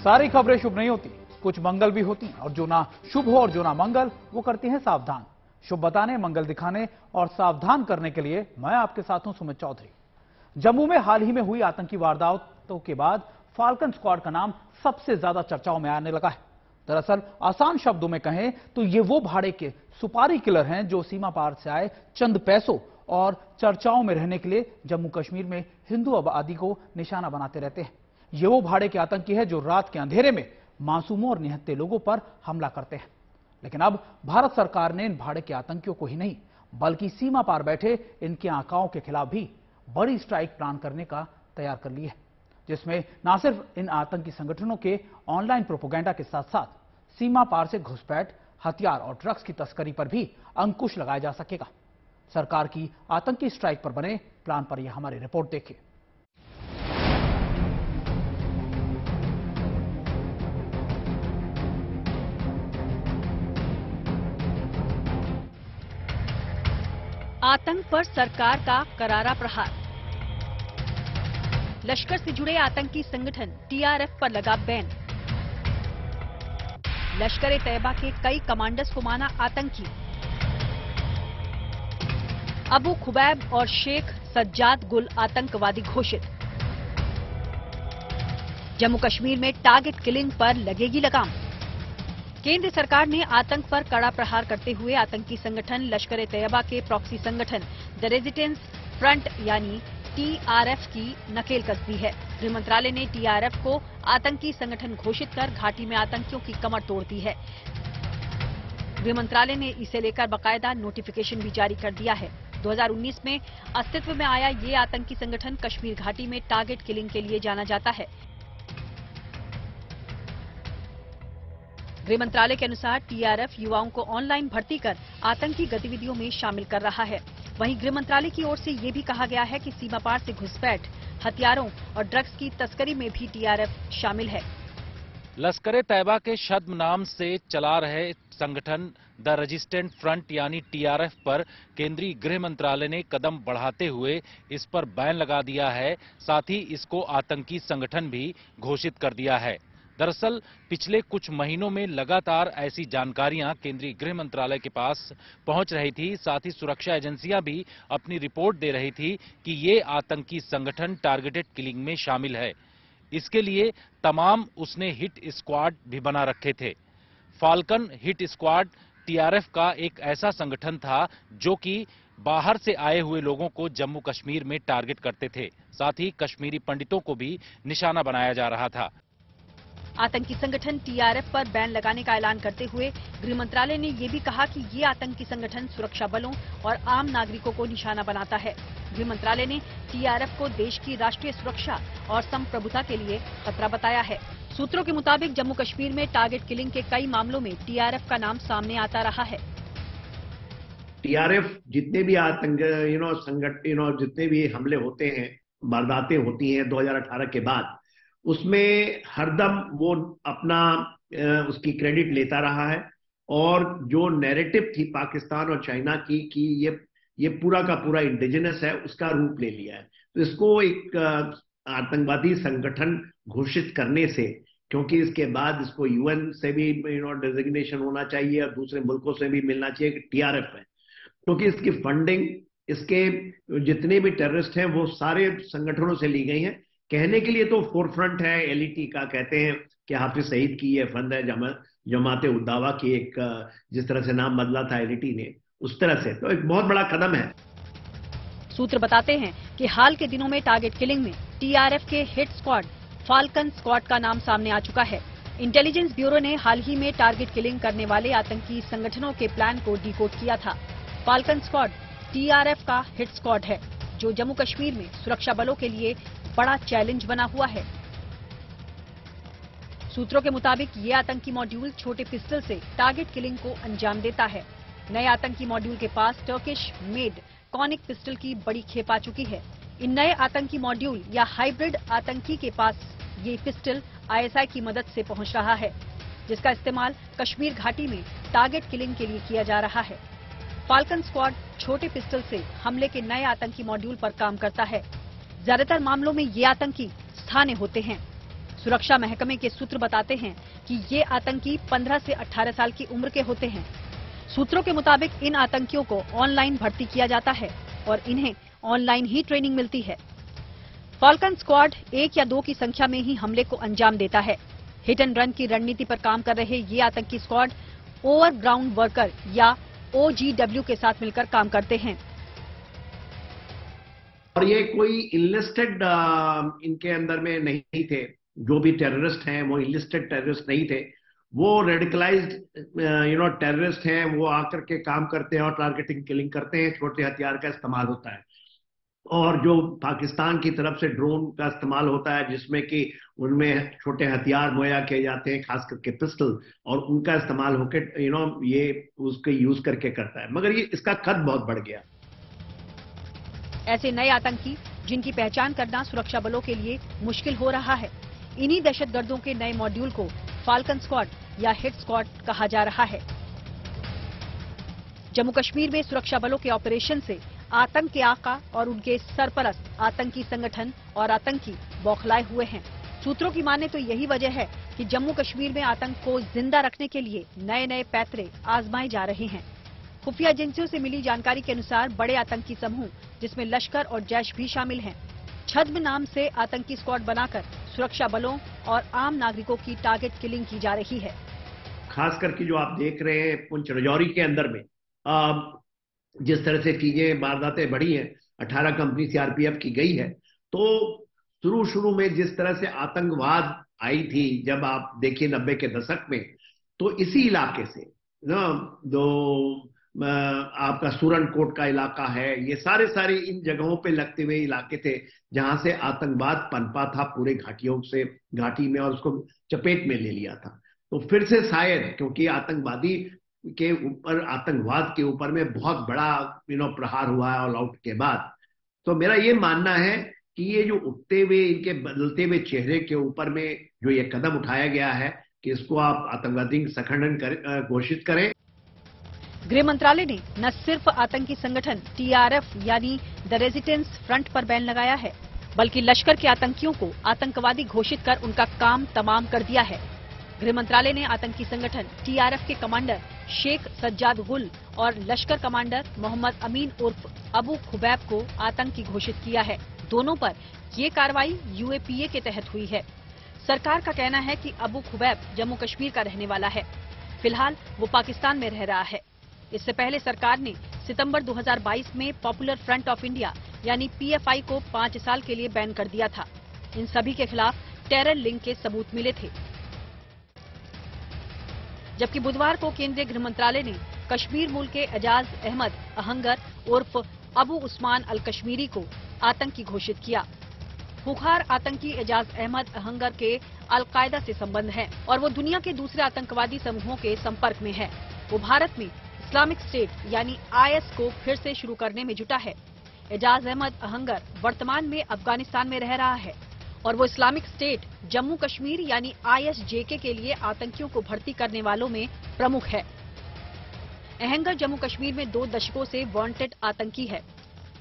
सारी खबरें शुभ नहीं होती, कुछ मंगल भी होती हैं और जो ना शुभ हो और जो ना मंगल वो करती हैं सावधान। शुभ बताने, मंगल दिखाने और सावधान करने के लिए मैं आपके साथ हूं सुमित चौधरी। जम्मू में हाल ही में हुई आतंकी वारदातों के बाद फाल्कन स्क्वाड का नाम सबसे ज्यादा चर्चाओं में आने लगा है। दरअसल आसान शब्दों में कहें तो ये वो भाड़े के सुपारी किलर हैं जो सीमा पार से आए चंद पैसों और चर्चाओं में रहने के लिए जम्मू कश्मीर में हिंदू आबादी को निशाना बनाते रहते हैं। ये वो भाड़े के आतंकी है जो रात के अंधेरे में मासूमों और निहत्थे लोगों पर हमला करते हैं। लेकिन अब भारत सरकार ने इन भाड़े के आतंकियों को ही नहीं बल्कि सीमा पार बैठे इनके आकाओं के खिलाफ भी बड़ी स्ट्राइक प्लान करने का तैयार कर ली है, जिसमें न सिर्फ इन आतंकी संगठनों के ऑनलाइन प्रोपेगेंडा के साथ साथ सीमा पार से घुसपैठ, हथियार और ड्रग्स की तस्करी पर भी अंकुश लगाया जा सकेगा। सरकार की आतंकी स्ट्राइक पर बने प्लान पर यह हमारी रिपोर्ट देखिए। आतंक पर सरकार का करारा प्रहार। लश्कर से जुड़े आतंकी संगठन टीआरएफ पर लगा बैन। लश्कर-ए-तैयबा के कई कमांडर्स को माना आतंकी। अबू खुबैब और शेख सज्जाद गुल आतंकवादी घोषित। जम्मू कश्मीर में टारगेट किलिंग पर लगेगी लगाम। केंद्र सरकार ने आतंक पर कड़ा प्रहार करते हुए आतंकी संगठन लश्कर-ए-तैयबा के प्रॉक्सी संगठन द रेजिस्टेंस फ्रंट यानी टीआरएफ की नकेल कस दी है। गृह मंत्रालय ने टीआरएफ को आतंकी संगठन घोषित कर घाटी में आतंकियों की कमर तोड़ दी है। गृह मंत्रालय ने इसे लेकर बाकायदा नोटिफिकेशन भी जारी कर दिया है। 2019 में अस्तित्व में आया ये आतंकी संगठन कश्मीर घाटी में टारगेट किलिंग के लिए जाना जाता है। गृह मंत्रालय के अनुसार टीआरएफ युवाओं को ऑनलाइन भर्ती कर आतंकी गतिविधियों में शामिल कर रहा है। वहीं गृह मंत्रालय की ओर से ये भी कहा गया है कि सीमा पार से घुसपैठ, हथियारों और ड्रग्स की तस्करी में भी टीआरएफ शामिल है। लश्कर-ए-तैयबा के छद्म नाम से चला रहे संगठन द रेजिस्टेंट फ्रंट यानी टीआरएफ पर केंद्रीय गृह मंत्रालय ने कदम बढ़ाते हुए इस पर बैन लगा दिया है। साथ ही इसको आतंकी संगठन भी घोषित कर दिया है। दरअसल पिछले कुछ महीनों में लगातार ऐसी जानकारियां केंद्रीय गृह मंत्रालय के पास पहुंच रही थी। साथ ही सुरक्षा एजेंसियां भी अपनी रिपोर्ट दे रही थी कि ये आतंकी संगठन टारगेटेड किलिंग में शामिल है। इसके लिए तमाम उसने हिट स्क्वाड भी बना रखे थे। फाल्कन हिट स्क्वाड टीआरएफ का एक ऐसा संगठन था जो कि बाहर से आए हुए लोगों को जम्मू कश्मीर में टारगेट करते थे। साथ ही कश्मीरी पंडितों को भी निशाना बनाया जा रहा था। आतंकी संगठन टीआरएफ पर बैन लगाने का ऐलान करते हुए गृह मंत्रालय ने ये भी कहा कि ये आतंकी संगठन सुरक्षा बलों और आम नागरिकों को निशाना बनाता है। गृह मंत्रालय ने टीआरएफ को देश की राष्ट्रीय सुरक्षा और संप्रभुता के लिए खतरा बताया है। सूत्रों के मुताबिक जम्मू कश्मीर में टारगेट किलिंग के कई मामलों में टीआरएफ का नाम सामने आता रहा है। टीआरएफ जितने भी आतंक संगठन जितने भी हमले होते हैं, वारदातें होती हैं 2018 के बाद, उसमें हरदम वो अपना उसकी क्रेडिट लेता रहा है और जो नैरेटिव थी पाकिस्तान और चाइना की कि ये पूरा का पूरा इंडिजिनस है, उसका रूप ले लिया है। तो इसको एक आतंकवादी संगठन घोषित करने से, क्योंकि इसके बाद इसको यूएन से भी डेजिग्नेशन होना चाहिए और दूसरे मुल्कों से भी मिलना चाहिए कि टीआरएफ है, क्योंकि इसकी फंडिंग, इसके जितने भी टेररिस्ट हैं वो सारे संगठनों से ली गई हैं। कहने के लिए तो फोरफ्रंट है, एलईटी का कहते हैं कि हाफिज सईद की ये फंड है, जमाते उद्दावा की एक जिस तरह से नाम बदला था एलईटी ने, उस तरह से तो एक बहुत बड़ा कदम है। सूत्र बताते हैं कि हाल के दिनों में टारगेट किलिंग में टीआरएफ के हिट स्क्वाड फाल्कन स्क्वाड का नाम सामने आ चुका है। इंटेलिजेंस ब्यूरो ने हाल ही में टारगेट किलिंग करने वाले आतंकी संगठनों के प्लान को डिकोड किया था। फाल्कन स्क्वाड टीआरएफ का हिट स्क्वाड है जो जम्मू कश्मीर में सुरक्षा बलों के लिए बड़ा चैलेंज बना हुआ है। सूत्रों के मुताबिक ये आतंकी मॉड्यूल छोटे पिस्टल से टारगेट किलिंग को अंजाम देता है। नए आतंकी मॉड्यूल के पास टर्किश मेड कॉनिक पिस्टल की बड़ी खेप आ चुकी है। इन नए आतंकी मॉड्यूल या हाइब्रिड आतंकी के पास ये पिस्टल आईएसआई की मदद से पहुंच रहा है, जिसका इस्तेमाल कश्मीर घाटी में टारगेट किलिंग के लिए किया जा रहा है। फाल्कन स्क्वाड छोटे पिस्टल से हमले के नए आतंकी मॉड्यूल पर काम करता है। ज्यादातर मामलों में ये आतंकी स्थानीय होते हैं। सुरक्षा महकमे के सूत्र बताते हैं कि ये आतंकी 15 से 18 साल की उम्र के होते हैं। सूत्रों के मुताबिक इन आतंकियों को ऑनलाइन भर्ती किया जाता है और इन्हें ऑनलाइन ही ट्रेनिंग मिलती है। फाल्कन स्क्वाड 1 या 2 की संख्या में ही हमले को अंजाम देता है। हिट एंड रन की रणनीति पर काम कर रहे ये आतंकी स्क्वाड ओवरग्राउंड वर्कर या OGW के साथ मिलकर काम करते हैं। और ये कोई इनलिस्टेड इनके अंदर में नहीं थे। जो भी टेररिस्ट हैं वो इनलिस्टेड टेररिस्ट नहीं थे, वो रेडिकलाइज्ड टेररिस्ट हैं। वो आकर के काम करते हैं और टारगेटिंग किलिंग करते हैं। छोटे हथियार का इस्तेमाल होता है और जो पाकिस्तान की तरफ से ड्रोन का इस्तेमाल होता है, जिसमें कि उनमें छोटे हथियार मुहैया किए जाते हैं, खास करके पिस्टल, और उनका इस्तेमाल होकर ये उसके यूज करके करता है। मगर ये इसका कद बहुत बढ़ गया। ऐसे नए आतंकी जिनकी पहचान करना सुरक्षा बलों के लिए मुश्किल हो रहा है, इन्हीं दहशतगर्दों के नए मॉड्यूल को फाल्कन स्क्वाड या हिट स्क्वाड कहा जा रहा है। जम्मू कश्मीर में सुरक्षा बलों के ऑपरेशन से आतंक के आका और उनके सरपरस्त आतंकी संगठन और आतंकी बौखलाए हुए हैं। सूत्रों की माने तो यही वजह है कि जम्मू कश्मीर में आतंक को जिंदा रखने के लिए नए नए पैतरे आजमाए जा रहे हैं। खुफिया एजेंसियों से मिली जानकारी के अनुसार बड़े आतंकी समूह जिसमें लश्कर और जैश भी शामिल हैं, छद्म नाम से आतंकी स्क्वाड बनाकर सुरक्षा बलों और आम नागरिकों की टारगेट किलिंग की जा रही है। खास करके जो आप देख रहे हैं पुंछ राजौरी के अंदर में जिस तरह से चीजें वारदातें बढ़ी हैं, 18 कंपनी CRPF की गई है। तो शुरू में जिस तरह से आतंकवाद आई थी, जब आप देखिए 90 के दशक में, तो इसी इलाके से आपका सूरनकोट का इलाका है, ये सारे इन जगहों पे लगते हुए इलाके थे जहां से आतंकवाद पनपा था पूरे घाटी में, और उसको चपेट में ले लिया था। तो फिर से शायद क्योंकि आतंकवाद के ऊपर में बहुत बड़ा प्रहार हुआ है ऑल आउट के बाद, तो मेरा ये मानना है कि ये जो उठते हुए इनके बदलते हुए चेहरे के ऊपर में जो ये कदम उठाया गया है कि इसको आप आतंकवादी संगठन घोषित करें। गृह मंत्रालय ने न सिर्फ आतंकी संगठन TRF यानी द रेजिस्टेंस फ्रंट पर बैन लगाया है, बल्कि लश्कर के आतंकियों को आतंकवादी घोषित कर उनका काम तमाम कर दिया है। गृह मंत्रालय ने आतंकी संगठन TRF के कमांडर शेख सज्जाद गुल और लश्कर कमांडर मोहम्मद अमीन उर्फ अबू खुबैब को आतंकी घोषित किया है। दोनों पर ये कार्रवाई UAPA के तहत हुई है। सरकार का कहना है कि अबू खुबैब जम्मू कश्मीर का रहने वाला है। फिलहाल वो पाकिस्तान में रह रहा है। इससे पहले सरकार ने सितंबर 2022 में पॉपुलर फ्रंट ऑफ इंडिया यानी PFI को 5 साल के लिए बैन कर दिया था। इन सभी के खिलाफ टेरर लिंक के सबूत मिले थे। जबकि बुधवार को केंद्रीय गृह मंत्रालय ने कश्मीर मूल के एजाज अहमद अहंगर उर्फ अबू उस्मान अल कश्मीरी को आतंकी घोषित किया। खूंखार आतंकी एजाज अहमद अहंगर के अल-कायदा से संबंध है और वो दुनिया के दूसरे आतंकवादी समूहों के संपर्क में है। वो भारत में इस्लामिक स्टेट यानी IS को फिर से शुरू करने में जुटा है। एजाज अहमद अहंगर वर्तमान में अफगानिस्तान में रह रहा है और वो इस्लामिक स्टेट जम्मू कश्मीर यानी ISJK के लिए आतंकियों को भर्ती करने वालों में प्रमुख है। अहंगर जम्मू कश्मीर में 2 दशकों से वांटेड आतंकी है।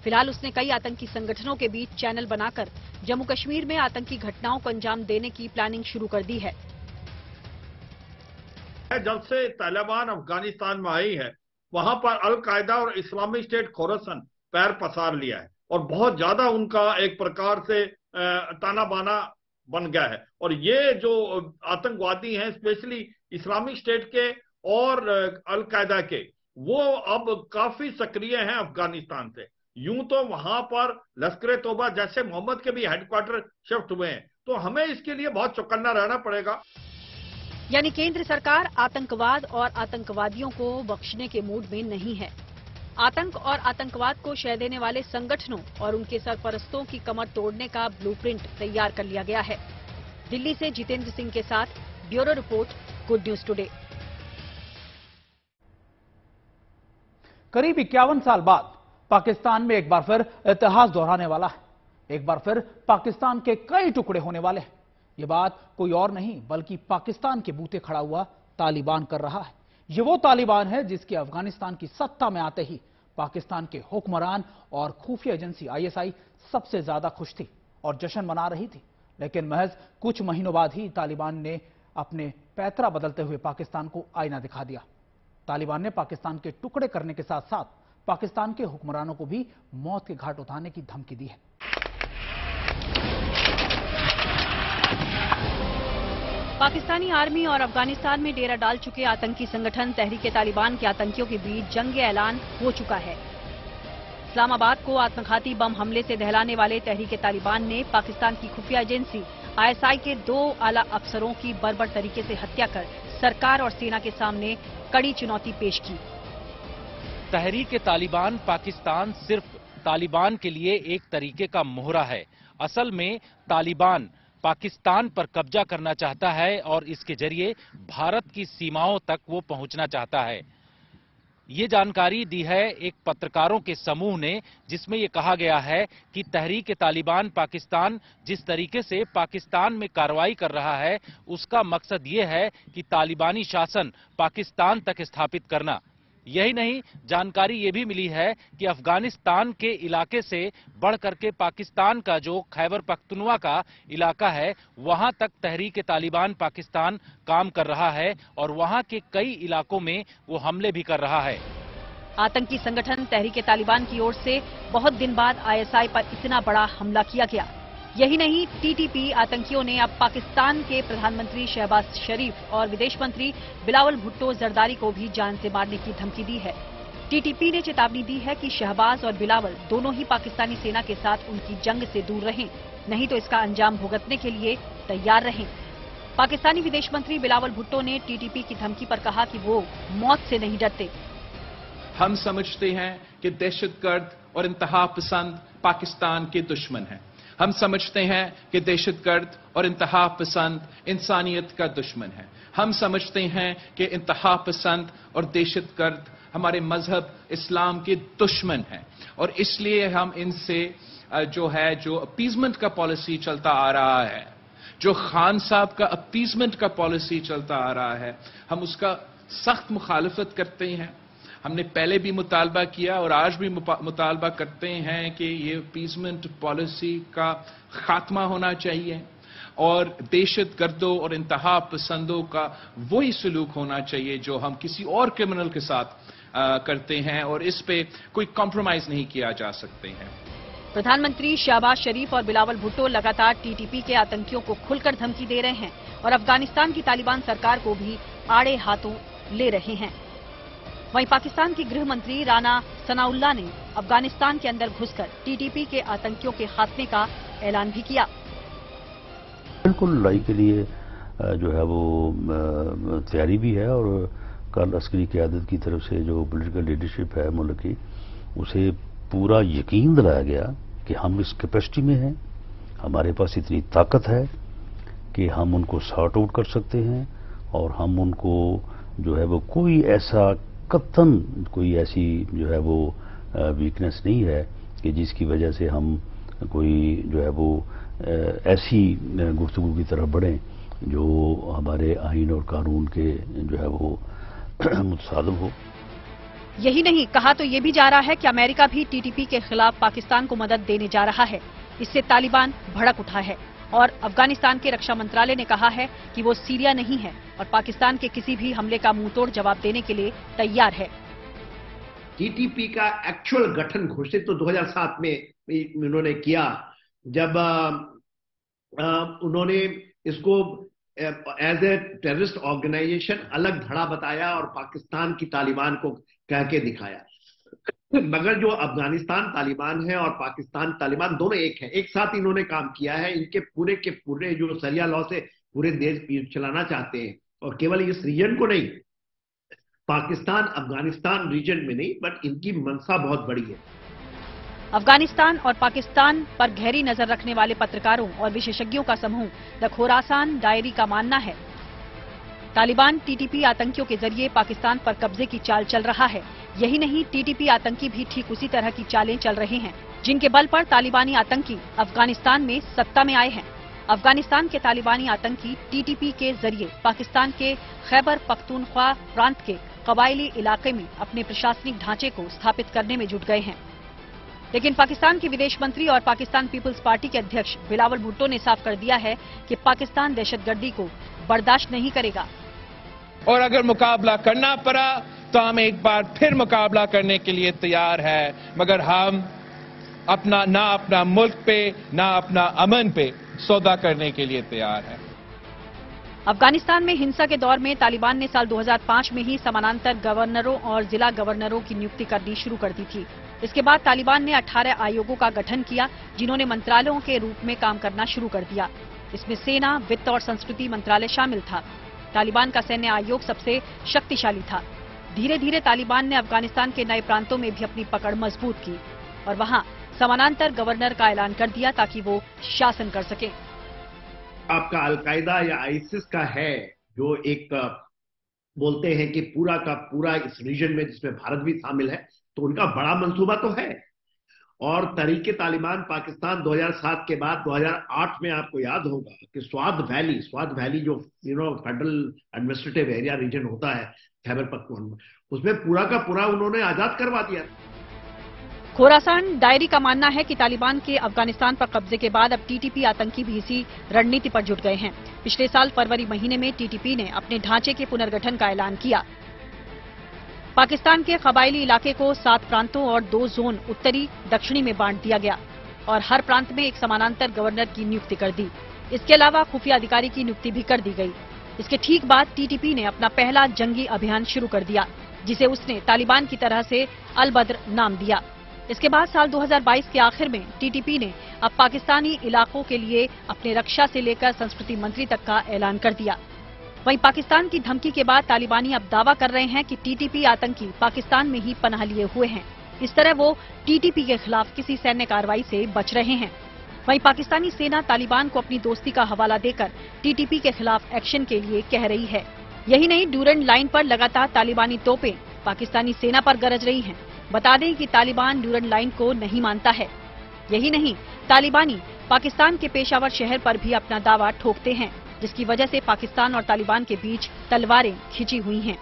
फिलहाल उसने कई आतंकी संगठनों के बीच चैनल बनाकर जम्मू कश्मीर में आतंकी घटनाओं को अंजाम देने की प्लानिंग शुरू कर दी है। जब से तालिबान अफगानिस्तान में आई है, वहां पर अल-कायदा और इस्लामिक स्टेट खोरासान पैर पसार लिया है और बहुत ज्यादा उनका एक प्रकार से ताना बाना बन गया है। और ये जो आतंकवादी हैं, स्पेशली इस्लामिक स्टेट के और अल-कायदा के, वो अब काफी सक्रिय हैं अफगानिस्तान से। यूं तो वहां पर लश्कर तोबा जैसे मोहम्मद के भी हेडक्वार्टर शिफ्ट हुए हैं, तो हमें इसके लिए बहुत चौकन्ना रहना पड़ेगा। यानी केंद्र सरकार आतंकवाद और आतंकवादियों को बख्शने के मूड में नहीं है। आतंक और आतंकवाद को शह देने वाले संगठनों और उनके सरपरस्तों की कमर तोड़ने का ब्लूप्रिंट तैयार कर लिया गया है। दिल्ली से जितेंद्र सिंह के साथ bureau report, good news today. करीब 51 साल बाद पाकिस्तान में एक बार फिर इतिहास दोहराने वाला है। एक बार फिर पाकिस्तान के कई टुकड़े होने वाले हैं। यह बात कोई और नहीं बल्कि पाकिस्तान के बूते खड़ा हुआ तालिबान कर रहा है। ये वो तालिबान है जिसके अफगानिस्तान की सत्ता में आते ही पाकिस्तान के हुक्मरान और खुफिया एजेंसी ISI सबसे ज्यादा खुश थी और जश्न मना रही थी। लेकिन महज कुछ महीनों बाद ही तालिबान ने अपने पैतरा बदलते हुए पाकिस्तान को आईना दिखा दिया। तालिबान ने पाकिस्तान के टुकड़े करने के साथ साथ पाकिस्तान के हुक्मरानों को भी मौत के घाट उतारने की धमकी दी है। पाकिस्तानी आर्मी और अफगानिस्तान में डेरा डाल चुके आतंकी संगठन तहरीक तालिबान के आतंकियों के बीच जंग ऐलान हो चुका है। इस्लामाबाद को आत्मघाती बम हमले से दहलाने वाले तहरीक तालिबान ने पाकिस्तान की खुफिया एजेंसी ISI के 2 आला अफसरों की बर्बर तरीके से हत्या कर सरकार और सेना के सामने कड़ी चुनौती पेश की। तहरीक तालिबान पाकिस्तान सिर्फ तालिबान के लिए एक तरीके का मोहरा है। असल में तालिबान पाकिस्तान पर कब्जा करना चाहता है और इसके जरिए भारत की सीमाओं तक वो पहुंचना चाहता है। ये जानकारी दी है एक पत्रकारों के समूह ने, जिसमें ये कहा गया है कि तहरीक तालिबान पाकिस्तान जिस तरीके से पाकिस्तान में कार्रवाई कर रहा है, उसका मकसद ये है कि तालिबानी शासन पाकिस्तान तक स्थापित करना। यही नहीं, जानकारी ये भी मिली है कि अफगानिस्तान के इलाके से बढ़ करके पाकिस्तान का जो खैबर पख्तूनख्वा का इलाका है, वहां तक तहरीक तालिबान पाकिस्तान काम कर रहा है और वहां के कई इलाकों में वो हमले भी कर रहा है। आतंकी संगठन तहरीक तालिबान की ओर से बहुत दिन बाद ISI पर इतना बड़ा हमला किया गया। यही नहीं, TTP आतंकियों ने अब पाकिस्तान के प्रधानमंत्री शहबाज शरीफ और विदेश मंत्री बिलावल भुट्टो जरदारी को भी जान से मारने की धमकी दी है। TTP ने चेतावनी दी है कि शहबाज और बिलावल दोनों ही पाकिस्तानी सेना के साथ उनकी जंग से दूर रहें, नहीं तो इसका अंजाम भुगतने के लिए तैयार रहें। पाकिस्तानी विदेश मंत्री बिलावल भुट्टो ने TTP की धमकी पर कहा कि वो मौत से नहीं डरते। हम समझते हैं कि दहशतगर्द और इंतहा पसंद पाकिस्तान के दुश्मन हैं। हम समझते हैं कि दहशतगर्द और इंतहा पसंद इंसानियत का दुश्मन है। हम समझते हैं कि इंतहा पसंद और दहशतगर्द हमारे मजहब इस्लाम के दुश्मन हैं और इसलिए हम इनसे जो अपीजमेंट का पॉलिसी चलता आ रहा है, जो खान साहब का अपीजमेंट का पॉलिसी चलता आ रहा है, हम उसका सख्त मुखालफत करते हैं। हमने पहले भी मुतालबा किया और आज भी मुतालबा करते हैं कि ये अपीजमेंट पॉलिसी का खात्मा होना चाहिए और दहशतगर्दों और इंतहा पसंदों का वही सलूक होना चाहिए जो हम किसी और क्रिमिनल के साथ करते हैं और इस पे कोई कॉम्प्रोमाइज नहीं किया जा सकते हैं। प्रधानमंत्री शहबाज शरीफ और बिलावल भुट्टो लगातार TTP के आतंकियों को खुलकर धमकी दे रहे हैं और अफगानिस्तान की तालिबान सरकार को भी आड़े हाथों ले रहे हैं। वहीं पाकिस्तान की गृह मंत्री राना सनाउल्लाह ने अफगानिस्तान के अंदर घुसकर TTP के आतंकियों के खात्मे का ऐलान भी किया। बिल्कुल लड़ाई के लिए जो है वो तैयारी भी है और कल अस्करी क़यादत की तरफ से जो पॉलिटिकल लीडरशिप है मुल्क की, उसे पूरा यकीन दिलाया गया कि हम इस कैपेसिटी में हैं, हमारे पास इतनी ताकत है कि हम उनको सॉर्ट आउट कर सकते हैं और हम उनको जो है वो कोई ऐसा कतन कोई ऐसी जो है वो वीकनेस नहीं है कि जिसकी वजह से हम कोई जो है वो ऐसी गुफ्तगू की तरफ बढ़ें जो हमारे आईन और कानून के जो है वो मुतसादिफ हो। यही नहीं, कहा तो ये भी जा रहा है कि अमेरिका भी TTP के खिलाफ पाकिस्तान को मदद देने जा रहा है। इससे तालिबान भड़क उठा है और अफगानिस्तान के रक्षा मंत्रालय ने कहा है कि वो सीरिया नहीं है और पाकिस्तान के किसी भी हमले का मुंहतोड़ जवाब देने के लिए तैयार है। TTP का एक्चुअल गठन घोषित तो 2007 में उन्होंने किया, जब उन्होंने इसको एज ए टेररिस्ट ऑर्गेनाइजेशन अलग धड़ा बताया और पाकिस्तान की तालिबान को कह के दिखाया। मगर जो अफगानिस्तान तालिबान है और पाकिस्तान तालिबान दोनों एक है, एक साथ इन्होंने काम किया है। इनके पूरे के पूरे जो शरिया लॉ से पूरे देश चलाना चाहते हैं और केवल इस रीजन को नहीं, पाकिस्तान अफगानिस्तान रीजन में नहीं, बट इनकी मंशा बहुत बड़ी है। अफगानिस्तान और पाकिस्तान पर गहरी नजर रखने वाले पत्रकारों और विशेषज्ञों का समूह द खोरासान डायरी का मानना है तालिबान TTP आतंकियों के जरिए पाकिस्तान पर कब्जे की चाल चल रहा है। यही नहीं, TTP आतंकी भी ठीक उसी तरह की चालें चल रहे हैं जिनके बल पर तालिबानी आतंकी अफगानिस्तान में सत्ता में आए हैं। अफगानिस्तान के तालिबानी आतंकी TTP के जरिए पाकिस्तान के खैबर पख्तूनख्वा प्रांत के कबायली इलाके में अपने प्रशासनिक ढांचे को स्थापित करने में जुट गए हैं। लेकिन पाकिस्तान के विदेश मंत्री और पाकिस्तान पीपल्स पार्टी के अध्यक्ष बिलावल भुट्टो ने साफ कर दिया है कि पाकिस्तान दहशतगर्दी को बर्दाश्त नहीं करेगा। और अगर मुकाबला करना पड़ा तो हम एक बार फिर मुकाबला करने के लिए तैयार है, मगर हम अपना मुल्क पे ना अपना अमन पे सौदा करने के लिए तैयार है। अफगानिस्तान में हिंसा के दौर में तालिबान ने साल 2005 में ही समानांतर गवर्नरों और जिला गवर्नरों की नियुक्ति करनी शुरू कर दी थी। इसके बाद तालिबान ने 18 आयोगों का गठन किया, जिन्होंने मंत्रालयों के रूप में काम करना शुरू कर दिया। इसमें सेना, वित्त और संस्कृति मंत्रालय शामिल था। तालिबान का सैन्य आयोग सबसे शक्तिशाली था। धीरे धीरे तालिबान ने अफगानिस्तान के नए प्रांतों में भी अपनी पकड़ मजबूत की और वहां समानांतर गवर्नर का ऐलान कर दिया ताकि वो शासन कर सके। आपका अलकायदा या आईसिस का है जो एक बोलते हैं कि पूरा का पूरा इस रीजन में, जिसमें भारत भी शामिल है, तो उनका बड़ा मंसूबा तो है। और तरीके तालिबान पाकिस्तान 2007 के बाद 2008 में आपको याद होगा कि स्वात वैली जो फेडरल एडमिनिस्ट्रेटिव एरिया रीजन होता है खैबर पख्तूनख्वा, उसमें पूरा का पूरा उन्होंने आजाद करवा दिया। खोरासान डायरी का मानना है कि तालिबान के अफगानिस्तान पर कब्जे के बाद अब टीटीपी आतंकी भी इसी रणनीति पर जुट गए हैं। पिछले साल फरवरी महीने में टीटीपी ने अपने ढांचे के पुनर्गठन का ऐलान किया। पाकिस्तान के कबायली इलाके को 7 प्रांतों और 2 जोन उत्तरी दक्षिणी में बांट दिया गया और हर प्रांत में एक समानांतर गवर्नर की नियुक्ति कर दी। इसके अलावा खुफिया अधिकारी की नियुक्ति भी कर दी गई। इसके ठीक बाद टीटीपी ने अपना पहला जंगी अभियान शुरू कर दिया, जिसे उसने तालिबान की तरह से अल बद्र नाम दिया। इसके बाद साल 2022 के आखिर में टीटीपी ने अब पाकिस्तानी इलाकों के लिए अपने रक्षा से लेकर संस्कृति मंत्री तक का ऐलान कर दिया। वहीं पाकिस्तान की धमकी के बाद तालिबानी अब दावा कर रहे हैं कि टीटीपी आतंकी पाकिस्तान में ही पनाह लिए हुए हैं। इस तरह वो टीटीपी के खिलाफ किसी सैन्य कार्रवाई से बच रहे हैं। वहीं पाकिस्तानी सेना तालिबान को अपनी दोस्ती का हवाला देकर टीटीपी के खिलाफ एक्शन के लिए कह रही है। यही नहीं, ड्यूरंड लाइन पर लगातार तालिबानी तोपें पाकिस्तानी सेना पर गरज रही हैं। बता दें कि तालिबान ड्यूरंड लाइन को नहीं मानता है। यही नहीं, तालिबानी पाकिस्तान के पेशावर शहर पर भी अपना दावा ठोकते हैं, जिसकी वजह से पाकिस्तान और तालिबान के बीच तलवारें खिंची हुई हैं।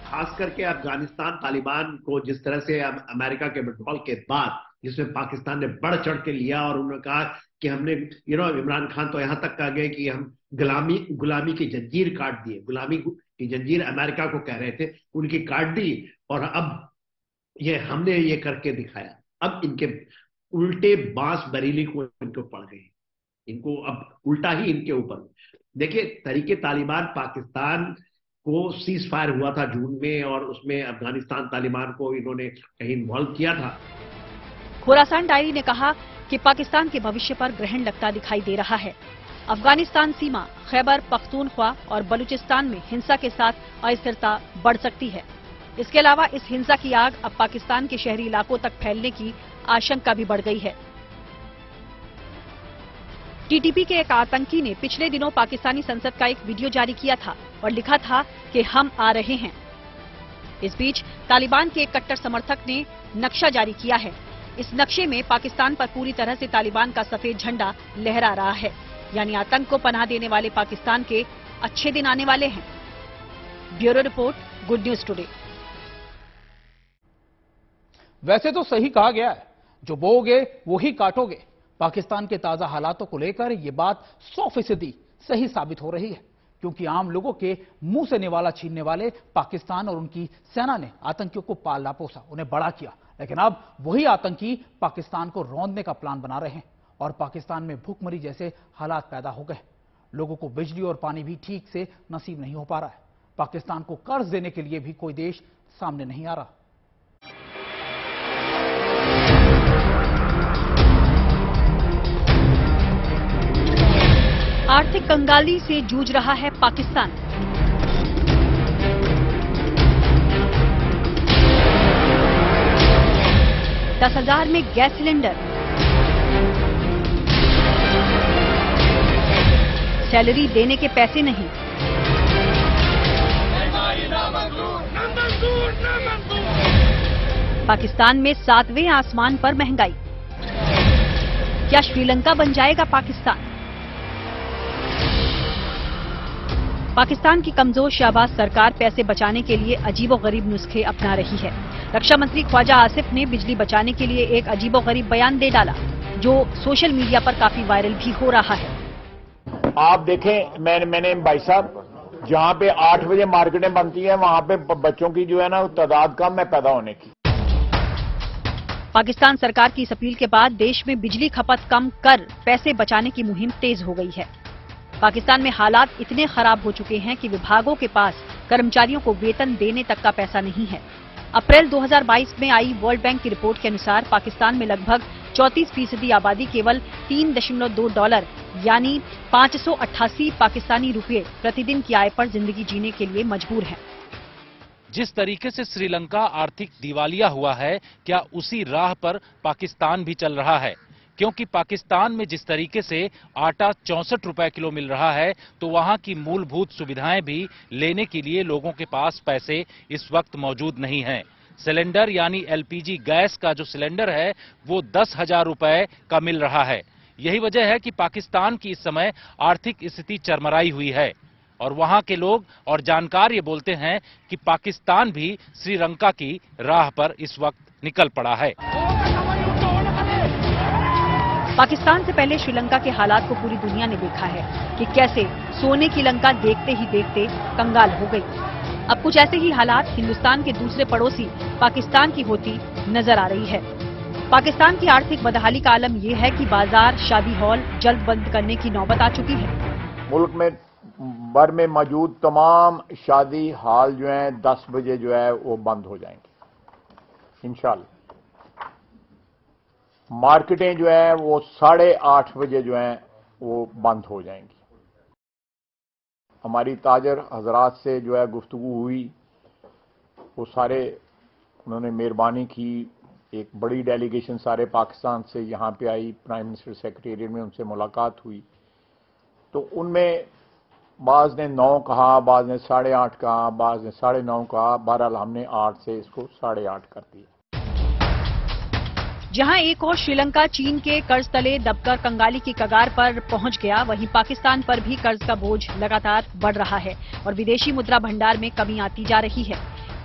खास करके अफगानिस्तान तालिबान को जिस तरह से अमेरिका के विड्रॉल के बाद, जिसमें पाकिस्तान ने बढ़ चढ़ के लिया और उन्होंने कहा कि हमने इमरान खान तो यहाँ तक कह गए कि हम गुलामी की जंजीर काट दिए, गुलामी की जंजीर अमेरिका को कह रहे थे, उनकी काट दी और अब हमने ये करके दिखाया। अब इनके उल्टे बांस बरेली को इनको पड़ गए, इनको अब उल्टा ही इनके ऊपर। देखिए, तरीके तालिबान पाकिस्तान को सीज फायर हुआ था जून में और उसमें अफगानिस्तान तालिबान को इन्होंने कहीं इन्वॉल्व किया था। खोरासान डायरी ने कहा कि पाकिस्तान के भविष्य पर ग्रहण लगता दिखाई दे रहा है। अफगानिस्तान सीमा, खैबर पख्तूनख्वा और बलूचिस्तान में हिंसा के साथ अस्थिरता बढ़ सकती है। इसके अलावा इस हिंसा की आग अब पाकिस्तान के शहरी इलाकों तक फैलने की आशंका भी बढ़ गई है। टीटीपी के एक आतंकी ने पिछले दिनों पाकिस्तानी संसद का एक वीडियो जारी किया था और लिखा था कि हम आ रहे हैं। इस बीच तालिबान के एक कट्टर समर्थक ने नक्शा जारी किया है। इस नक्शे में पाकिस्तान पर पूरी तरह से तालिबान का सफेद झंडा लहरा रहा है, यानी आतंक को पनाह देने वाले पाकिस्तान के अच्छे दिन आने वाले हैं। Bureau report, good news today. वैसे तो सही कहा गया है, जो बोओगे वो ही काटोगे। पाकिस्तान के ताजा हालातों को लेकर यह बात 100% सही साबित हो रही है, क्योंकि आम लोगों के मुंह से निवाला छीनने वाले पाकिस्तान और उनकी सेना ने आतंकियों को पाला पोसा, उन्हें बड़ा किया। लेकिन अब वही आतंकी पाकिस्तान को रौंदने का प्लान बना रहे हैं और पाकिस्तान में भूखमरी जैसे हालात पैदा हो गए। लोगों को बिजली और पानी भी ठीक से नसीब नहीं हो पा रहा है। पाकिस्तान को कर्ज देने के लिए भी कोई देश सामने नहीं आ रहा। आर्थिक कंगाली से जूझ रहा है पाकिस्तान। $10,000 में गैस सिलेंडर, सैलरी देने के पैसे नहीं। पाकिस्तान में 7वें आसमान पर महंगाई। क्या श्रीलंका बन जाएगा पाकिस्तान? पाकिस्तान की कमजोर शहबाज सरकार पैसे बचाने के लिए अजीबोगरीब नुस्खे अपना रही है। रक्षा मंत्री ख्वाजा आसिफ ने बिजली बचाने के लिए एक अजीबोगरीब बयान दे डाला, जो सोशल मीडिया पर काफी वायरल भी हो रहा है। आप देखें, मैंने भाई साहब, जहां पे 8 बजे मार्केटें बनती हैं, वहां पे बच्चों की जो है ना तादाद कम है पैदा होने की। पाकिस्तान सरकार की इस अपील के बाद देश में बिजली खपत कम कर पैसे बचाने की मुहिम तेज हो गई है। पाकिस्तान में हालात इतने खराब हो चुके हैं कि विभागों के पास कर्मचारियों को वेतन देने तक का पैसा नहीं है। अप्रैल 2022 में आई वर्ल्ड बैंक की रिपोर्ट के अनुसार पाकिस्तान में लगभग 34% आबादी केवल $3.2 यानी 588 पाकिस्तानी रुपये प्रतिदिन की आय पर जिंदगी जीने के लिए मजबूर है। जिस तरीके से श्रीलंका आर्थिक दिवालिया हुआ है, क्या उसी राह पर पाकिस्तान भी चल रहा है? क्योंकि पाकिस्तान में जिस तरीके से आटा 64 रुपए किलो मिल रहा है, तो वहां की मूलभूत सुविधाएं भी लेने के लिए लोगों के पास पैसे इस वक्त मौजूद नहीं हैं। सिलेंडर यानी एलपीजी गैस का जो सिलेंडर है वो 10,000 रुपए का मिल रहा है। यही वजह है कि पाकिस्तान की इस समय आर्थिक स्थिति चरमराई हुई है और वहां के लोग और जानकार ये बोलते हैं कि पाकिस्तान भी श्रीलंका की राह पर इस वक्त निकल पड़ा है। पाकिस्तान से पहले श्रीलंका के हालात को पूरी दुनिया ने देखा है कि कैसे सोने की लंका देखते ही देखते कंगाल हो गई। अब कुछ ऐसे ही हालात हिंदुस्तान के दूसरे पड़ोसी पाकिस्तान की होती नजर आ रही है। पाकिस्तान की आर्थिक बदहाली का आलम यह है कि बाजार, शादी हॉल जल्द बंद करने की नौबत आ चुकी है। मुल्क में भर में मौजूद तमाम शादी हॉल जो हैं 10 बजे जो है वो बंद हो जाएंगे इंशाल्लाह। मार्केटें जो है वो 8:30 बजे जो है वो बंद हो जाएंगी। हमारी ताजर हजरात से जो है गुफ्तगू हुई, वो सारे उन्होंने मेहरबानी की। एक बड़ी डेलीगेशन सारे पाकिस्तान से यहाँ पे आई, प्राइम मिनिस्टर सेक्रेटेरिएट में उनसे मुलाकात हुई। तो उनमें बाज़ ने 9 कहा, बाज़ ने 8:30 कहा, बाज़ ने 9:30 कहा। बहरहाल हमने 8 से इसको 8:30 कर दिया। जहां एक और श्रीलंका चीन के कर्ज तले दबकर कंगाली की कगार पर पहुंच गया, वहीं पाकिस्तान पर भी कर्ज का बोझ लगातार बढ़ रहा है और विदेशी मुद्रा भंडार में कमी आती जा रही है।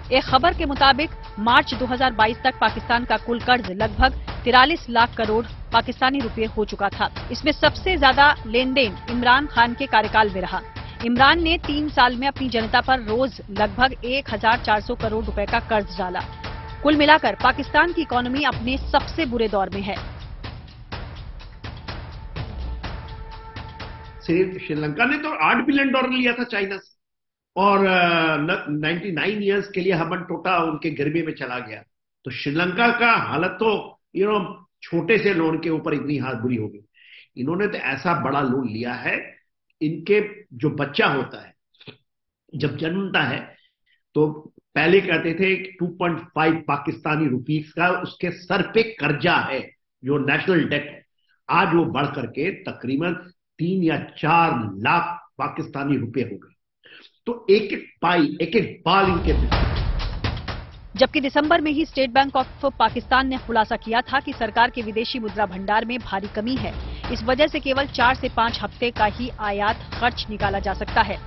एक खबर के मुताबिक मार्च 2022 तक पाकिस्तान का कुल कर्ज लगभग 43 लाख करोड़ पाकिस्तानी रुपए हो चुका था। इसमें सबसे ज्यादा लेन देन इमरान खान के कार्यकाल में रहा। इमरान ने 3 साल में अपनी जनता पर रोज लगभग 1400 करोड़ रुपए का कर्ज डाला। कुल मिलाकर पाकिस्तान की इकोनॉमी अपने सबसे बुरे दौर में है। श्रीलंका ने तो $8 बिलियन लिया था चाइना से और 99 इयर्स के लिए हमन टोटा उनके गर्मी में चला गया। तो श्रीलंका का हालत तो छोटे से लोन के ऊपर इतनी हालत बुरी हो गई। इन्होंने तो ऐसा बड़ा लोन लिया है, इनके जो बच्चा होता है जब जन्मता है तो पहले कहते थे 2.5 पाकिस्तानी रुपीस का उसके सर पे कर्जा है, जो नेशनल डेट है। आज वो बढ़ करके तकरीबन 3 या 4 लाख पाकिस्तानी रुपए हो गए। तो एक एक बाल इनके। जबकि दिसंबर में ही स्टेट बैंक ऑफ पाकिस्तान ने खुलासा किया था कि सरकार के विदेशी मुद्रा भंडार में भारी कमी है। इस वजह से केवल 4 से 5 हफ्ते का ही आयात खर्च निकाला जा सकता है।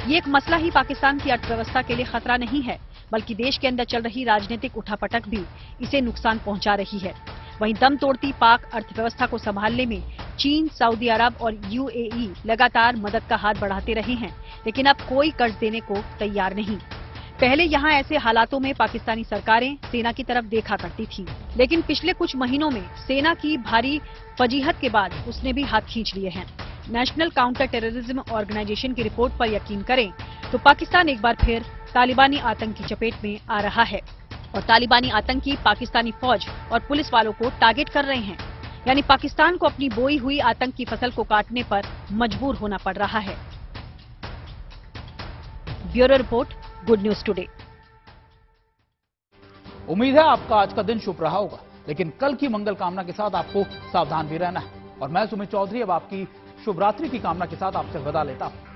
ये एक मसला ही पाकिस्तान की अर्थव्यवस्था के लिए खतरा नहीं है, बल्कि देश के अंदर चल रही राजनीतिक उठापटक भी इसे नुकसान पहुंचा रही है। वहीं दम तोड़ती पाक अर्थव्यवस्था को संभालने में चीन, सऊदी अरब और यूएई लगातार मदद का हाथ बढ़ाते रहे हैं, लेकिन अब कोई कर्ज देने को तैयार नहीं। पहले यहाँ ऐसे हालातों में पाकिस्तानी सरकारें सेना की तरफ देखा करती थी, लेकिन पिछले कुछ महीनों में सेना की भारी फजीहत के बाद उसने भी हाथ खींच लिए हैं। नेशनल काउंटर टेररिज्म ऑर्गेनाइजेशन की रिपोर्ट पर यकीन करें तो पाकिस्तान एक बार फिर तालिबानी आतंक की चपेट में आ रहा है और तालिबानी आतंकी पाकिस्तानी फौज और पुलिस वालों को टारगेट कर रहे हैं। यानी पाकिस्तान को अपनी बोई हुई आतंक की फसल को काटने पर मजबूर होना पड़ रहा है। Bureau report, good news today. उम्मीद है आपका आज का दिन शुभ रहा होगा, लेकिन कल की मंगल कामना के साथ आपको सावधान भी रहना है। और मैं सुमित चौधरी अब आपकी शुभ रात्रि की कामना के साथ आपसे विदा लेता हूं।